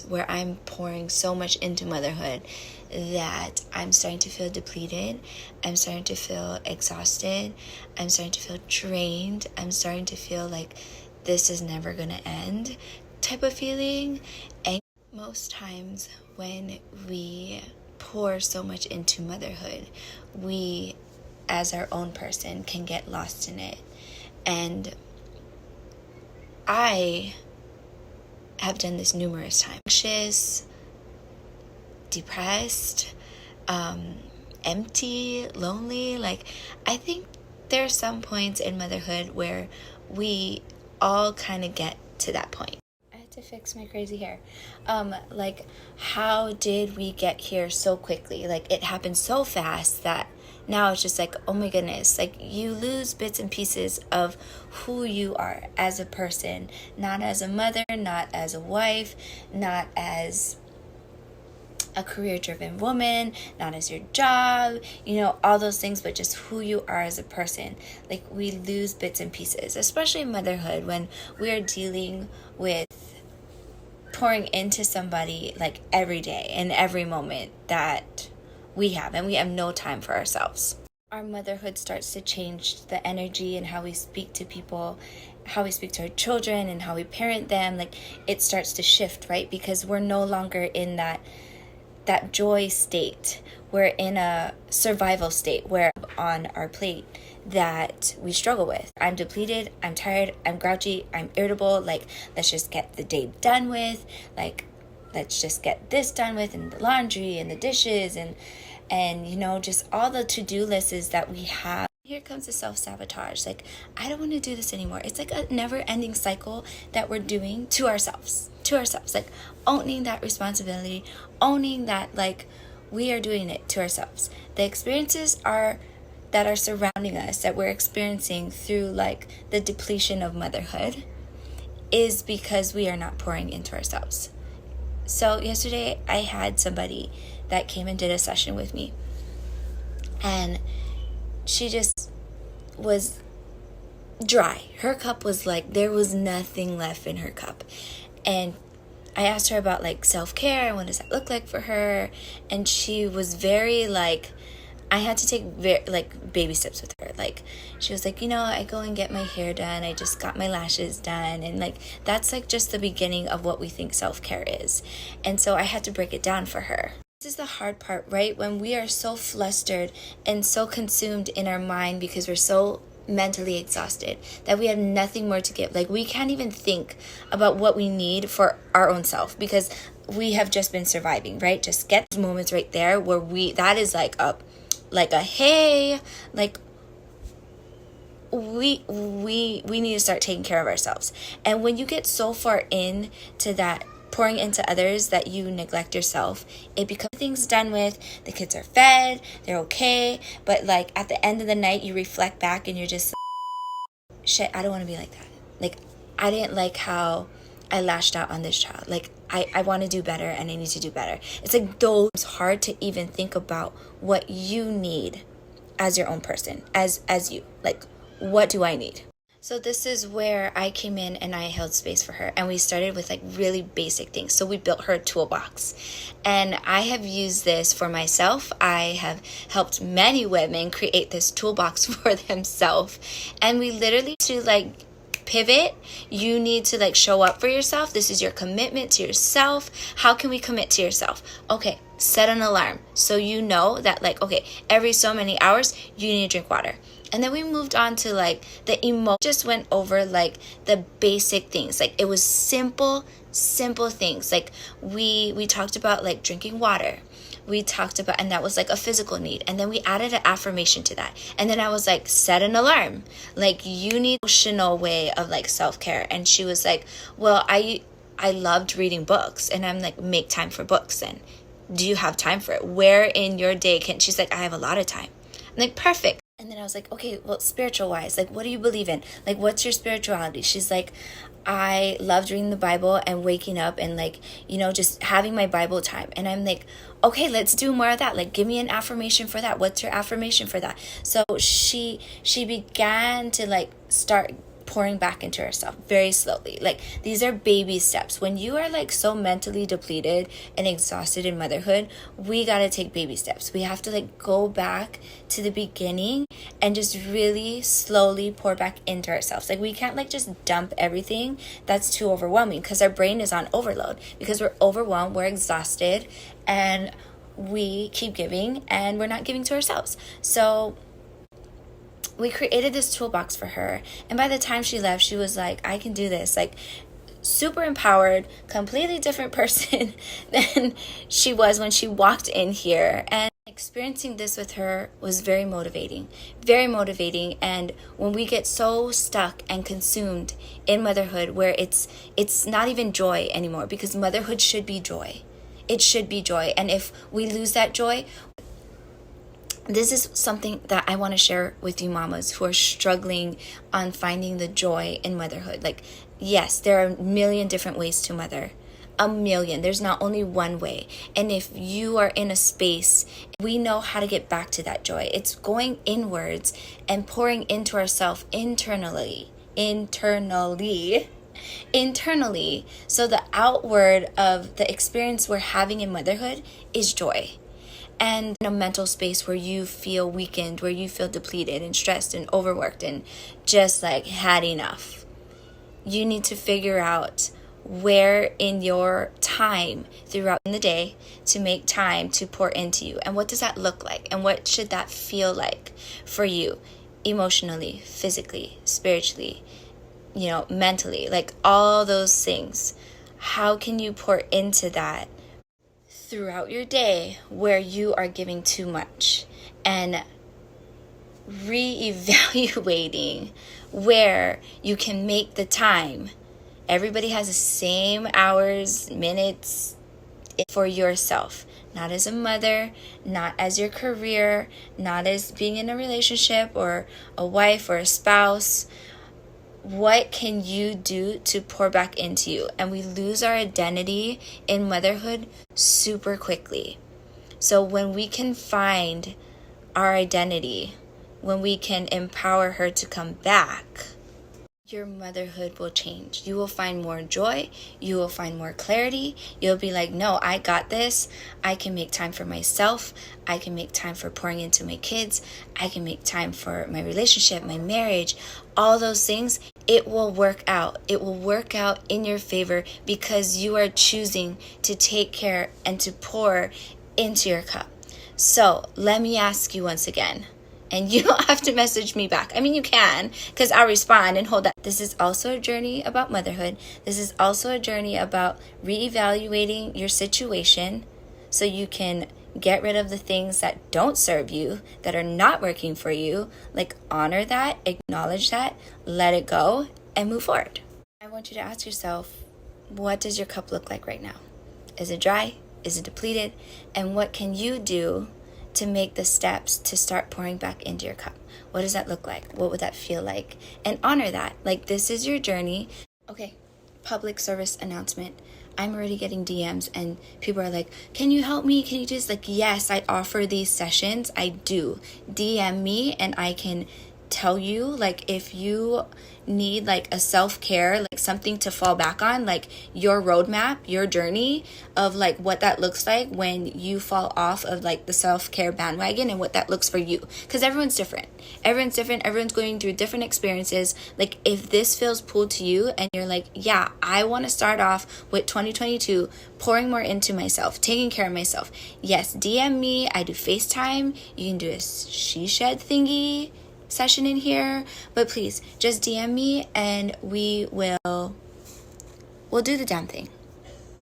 times where I'm pouring so much into motherhood that I'm starting to feel depleted. I'm starting to feel exhausted. I'm starting to feel drained. I'm starting to feel like this is never going to end type of feeling. And most times when we pour so much into motherhood, we, as our own person, can get lost in it. And I have done this numerous times. Anxious, depressed, empty, lonely. Like, I think there are some points in motherhood where we all kind of get to that point. I had to fix my crazy hair. Like, how did we get here so quickly? Like, it happened so fast that now it's just like, oh my goodness, like you lose bits and pieces of who you are as a person, not as a mother, not as a wife, not as a career-driven woman, not as your job, all those things, but just who you are as a person. Like, we lose bits and pieces, especially in motherhood, when we are dealing with pouring into somebody like every day and every moment that we have, and we have no time for ourselves. Our motherhood starts to change the energy and how we speak to people, how we speak to our children, and how we parent them. Like, it starts to shift, right? Because we're no longer in that joy state. We're in a survival state where on our plate that we struggle with. I'm depleted, I'm tired, I'm grouchy, I'm irritable. Like, let's just get the day done with. Like, let's just get this done with, and the laundry and the dishes and just all the to-do lists that we have. Here comes the self-sabotage. Like, I don't want to do this anymore. It's like a never-ending cycle that we're doing to ourselves. Like, owning that responsibility, owning that, like, we are doing it to ourselves. The experiences that are surrounding us, that we're experiencing through, like, the depletion of motherhood, is because we are not pouring into ourselves. So yesterday I had somebody that came and did a session with me, and she just was dry. Her cup was like, there was nothing left in her cup. And I asked her about, like, self-care and what does that look like for her, and she was very, like, I had to take baby steps with her. Like, she was like, I go and get my hair done. I just got my lashes done. And, like, that's, like, just the beginning of what we think self-care is. And so I had to break it down for her. This is the hard part, right? When we are so flustered and so consumed in our mind because we're so mentally exhausted that we have nothing more to give. Like, we can't even think about what we need for our own self because we have just been surviving, right? Just get those moments right there where that is like a hey, like, we need to start taking care of ourselves. And when you get so far into that pouring into others that you neglect yourself, it becomes things done with, the kids are fed, they're okay, but, like, at the end of the night you reflect back and you're just like, shit, I don't want to be like that. Like, I didn't like how I lashed out on this child. Like, I want to do better and I need to do better. It's like, though it's hard to even think about what you need as your own person, as you. Like, what do I need? So this is where I came in and I held space for her. And we started with, like, really basic things. So we built her a toolbox. And I have used this for myself. I have helped many women create this toolbox for themselves. And we literally to, like, pivot. You need to, like, show up for yourself. This is your commitment to yourself. How can we commit to yourself? Okay, set an alarm. So you know that, like, okay, every so many hours, you need to drink water. And then we moved on to, like, the just went over, like, the basic things. Like, it was simple things. Like, we talked about, like, drinking water. We talked about, and that was, like, a physical need. And then we added an affirmation to that. And then I was like, set an alarm. Like, you need an emotional way of, like, self-care. And she was like, well, I loved reading books. And I'm like, make time for books then. Do you have time for it? Where in your day she's like, I have a lot of time. I'm like, perfect. And then I was like, okay, well, spiritual wise, like, what do you believe in? Like, what's your spirituality? She's like, I loved reading the Bible and waking up and, like, just having my Bible time. And I'm like, okay, let's do more of that. Like, give me an affirmation for that. What's your affirmation for that? So she began to, like, start pouring back into herself very slowly. Like, these are baby steps. When you are like so mentally depleted and exhausted in motherhood, we got to take baby steps. We have to like go back to the beginning and just really slowly pour back into ourselves. Like, we can't like just dump everything. That's too overwhelming, because our brain is on overload, because we're overwhelmed, we're exhausted, and we keep giving and we're not giving to ourselves. So we created this toolbox for her, and by the time she left, she was like, I can do this. Like, super empowered, completely different person than she was when she walked in here. And experiencing this with her was very motivating, very motivating. And when we get so stuck and consumed in motherhood, where it's not even joy anymore, because motherhood should be joy. It should be joy. And if we lose that joy, this is something that I want to share with you mamas who are struggling on finding the joy in motherhood. Like, yes, there are a million different ways to mother. A million. There's not only one way. And if you are in a space, we know how to get back to that joy. It's going inwards and pouring into ourselves internally. So the outward of the experience we're having in motherhood is joy. And in a mental space where you feel weakened, where you feel depleted and stressed and overworked and just like had enough, you need to figure out where in your time throughout the day to make time to pour into you. And what does that look like? And what should that feel like for you emotionally, physically, spiritually, mentally, like all those things. How can you pour into that throughout your day where you are giving too much, and reevaluating where you can make the time? Everybody has the same hours, minutes for yourself, not as a mother, not as your career, not as being in a relationship or a wife or a spouse. What can you do to pour back into you? And we lose our identity in motherhood super quickly. So when we can find our identity, when we can empower her to come back, your motherhood will change. You will find more joy. You will find more clarity. You'll be like, no, I got this. I can make time for myself. I can make time for pouring into my kids. I can make time for my relationship, my marriage, all those things. It will work out. It will work out in your favor, because you are choosing to take care and to pour into your cup. So let me ask you once again. And you don't have to message me back. I mean, you can, because I'll respond and hold that. This is also a journey about motherhood. This is also a journey about reevaluating your situation so you can get rid of the things that don't serve you, that are not working for you. Like, honor that, acknowledge that, let it go, and move forward. I want you to ask yourself, what does your cup look like right now? Is it dry? Is it depleted? And what can you do to make the steps to start pouring back into your cup? What does that look like? What would that feel like? And honor that. Like, this is your journey. Okay, public service announcement. I'm already getting DMs and people are like, can you help me? Can you just yes, I offer these sessions. I do. DM me and I can tell you, if you need a self-care, something to fall back on, your roadmap, your journey of what that looks like when you fall off of the self-care bandwagon, and what that looks for you, because everyone's different. Everyone's going through different experiences. If this feels pulled to you and you're yeah, I want to start off with 2022 pouring more into myself, taking care of myself, yes, DM me. I do FaceTime. You can do a she shed thingy session in here, but please just DM me and we'll do the damn thing.